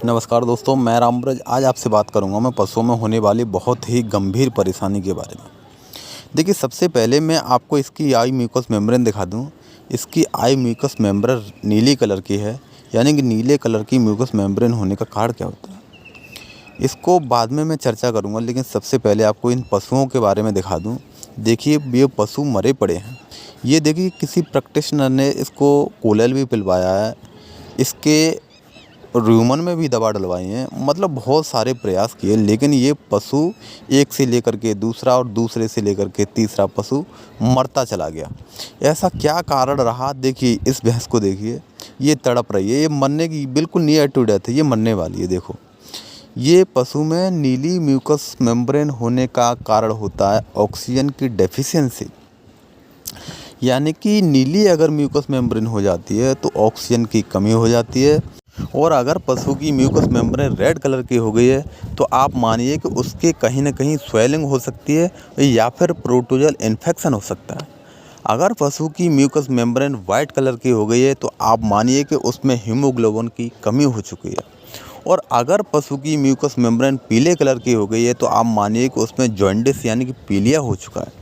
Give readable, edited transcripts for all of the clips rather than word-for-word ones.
नमस्कार दोस्तों, मैं रामब्रज आज आपसे बात करूंगा मैं पशुओं में होने वाली बहुत ही गंभीर परेशानी के बारे में। देखिए, सबसे पहले मैं आपको इसकी आई म्यूकस मेम्ब्रेन दिखा दूं। इसकी आई म्यूकस मेम्ब्रेन नीली कलर की है, यानी कि नीले कलर की म्यूकस मेम्ब्रेन होने का कारण क्या होता है, इसको बाद में मैं चर्चा करूंगा। लेकिन सबसे पहले आपको इन पशुओं के बारे में दिखा दूँ। देखिए, ये पशु मरे पड़े हैं। ये देखिए, किसी प्रैक्टिशनर ने इसको कोलल भी पिलवाया है, इसके र्यूमन में भी दवा डलवाई है, मतलब बहुत सारे प्रयास किए, लेकिन ये पशु एक से लेकर के दूसरा और दूसरे से लेकर के तीसरा पशु मरता चला गया। ऐसा क्या कारण रहा? देखिए, इस भैंस को देखिए, ये तड़प रही है, ये मरने की बिल्कुल नियर टू डेथ है, ये मरने वाली है। देखो, ये पशु में नीली म्यूकस मेम्ब्रेन होने का कारण होता है ऑक्सीजन की डेफिशिएंसी। यानी कि नीली अगर म्यूकस मेम्ब्रेन हो जाती है तो ऑक्सीजन की कमी हो जाती है, और अगर पशु की म्यूकस मेम्ब्रेन रेड कलर की हो गई है तो आप मानिए कि उसके कहीं ना कहीं स्वेलिंग हो सकती है या फिर प्रोटोजल इन्फेक्शन हो सकता है। अगर पशु की म्यूकस मेम्ब्रेन वाइट कलर की हो गई है तो आप मानिए कि उसमें हीमोग्लोबिन की कमी हो चुकी है। और अगर पशु की म्यूकस मेम्ब्रेन पीले कलर की हो गई है तो आप मानिए कि उसमें जॉन्डिस यानी कि पीलिया हो चुका है।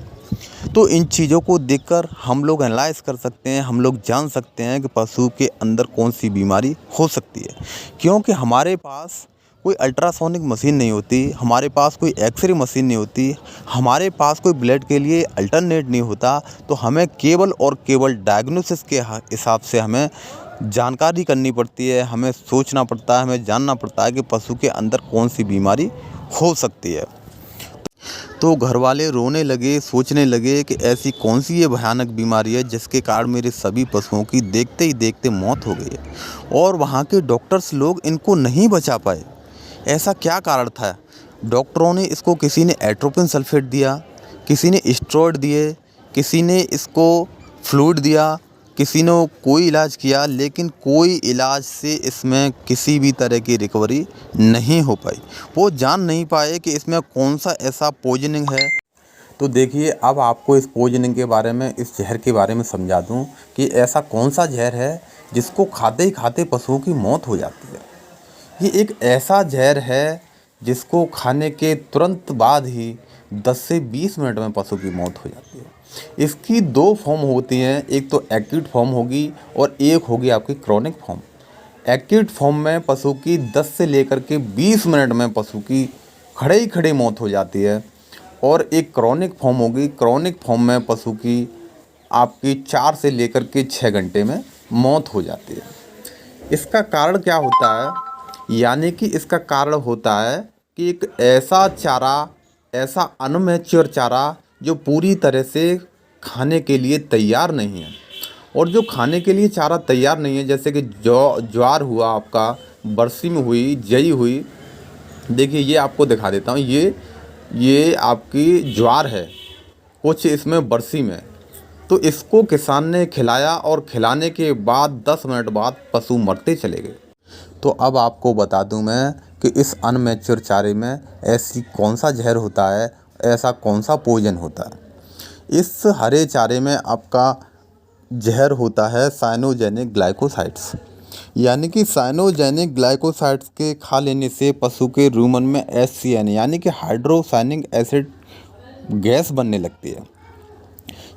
तो इन चीज़ों को देखकर हम लोग एनालाइज़ कर सकते हैं, हम लोग जान सकते हैं कि पशु के अंदर कौन सी बीमारी हो सकती है। क्योंकि हमारे पास कोई अल्ट्रासोनिक मशीन नहीं होती, हमारे पास कोई एक्सरे मशीन नहीं होती, हमारे पास कोई ब्लड के लिए अल्टरनेट नहीं होता। तो हमें केवल और केवल डायग्नोसिस के हिसाब से हमें जानकारी करनी पड़ती है, हमें सोचना पड़ता है, हमें जानना पड़ता है कि पशु के अंदर कौन सी बीमारी हो सकती है। तो घर वाले रोने लगे, सोचने लगे कि ऐसी कौन सी ये भयानक बीमारी है जिसके कारण मेरे सभी पशुओं की देखते ही देखते मौत हो गई है, और वहाँ के डॉक्टर्स लोग इनको नहीं बचा पाए। ऐसा क्या कारण था? डॉक्टरों ने इसको, किसी ने एट्रोपिन सल्फेट दिया, किसी ने स्टेरॉइड दिए, किसी ने इसको फ्लूइड दिया, किसी ने कोई इलाज किया, लेकिन कोई इलाज से इसमें किसी भी तरह की रिकवरी नहीं हो पाई। वो जान नहीं पाए कि इसमें कौन सा ऐसा पॉइजनिंग है। तो देखिए, अब आपको इस पॉइजनिंग के बारे में, इस जहर के बारे में समझा दूं कि ऐसा कौन सा जहर है जिसको खाते ही खाते पशुओं की मौत हो जाती है। ये एक ऐसा जहर है जिसको खाने के तुरंत बाद ही 10 से 20 मिनट में पशु की मौत हो जाती है। इसकी दो फॉर्म होती हैं, एक तो एक्यूट फॉर्म होगी और एक होगी आपकी क्रॉनिक फॉर्म। एक्यूट फॉर्म में पशु की 10 से लेकर के 20 मिनट में पशु की खड़े ही खड़े मौत हो जाती है, और एक क्रॉनिक फॉर्म होगी। क्रॉनिक फॉर्म में पशु की आपकी 4 से लेकर के 6 घंटे में मौत हो जाती है। इसका कारण क्या होता है? यानी कि इसका कारण होता है कि एक ऐसा चारा, ऐसा अनमैच्योर चारा जो पूरी तरह से खाने के लिए तैयार नहीं है। और जो खाने के लिए चारा तैयार नहीं है, जैसे कि ज्वार हुआ, आपका बरसिम हुई, जई हुई। देखिए, ये आपको दिखा देता हूँ, ये आपकी ज्वार है, कुछ इसमें बरसिम है। तो इसको किसान ने खिलाया और खिलाने के बाद 10 मिनट बाद पशु मरते चले गए। तो अब आपको बता दूं मैं कि इस अनमैच्योर चारे में ऐसी कौन सा जहर होता है, ऐसा कौन सा पॉइजन होता है। इस हरे चारे में आपका जहर होता है साइनोजेनिक ग्लाइकोसाइड्स। यानी कि साइनोजेनिक ग्लाइकोसाइड्स के खा लेने से पशु के रूमन में HCN यानी कि हाइड्रोसायनिक एसिड गैस बनने लगती है।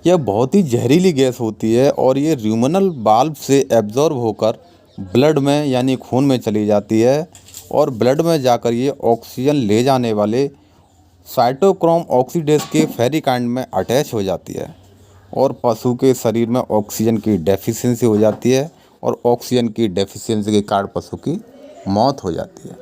यह बहुत ही जहरीली गैस होती है, और ये र्यूमनल वाल्व से एब्जॉर्ब होकर ब्लड में यानी खून में चली जाती है, और ब्लड में जाकर ये ऑक्सीजन ले जाने वाले साइटोक्रोम ऑक्सीडेज के फेरिकाइंड में अटैच हो जाती है, और पशु के शरीर में ऑक्सीजन की डेफिशिएंसी हो जाती है, और ऑक्सीजन की डेफिशिएंसी के कारण पशु की मौत हो जाती है।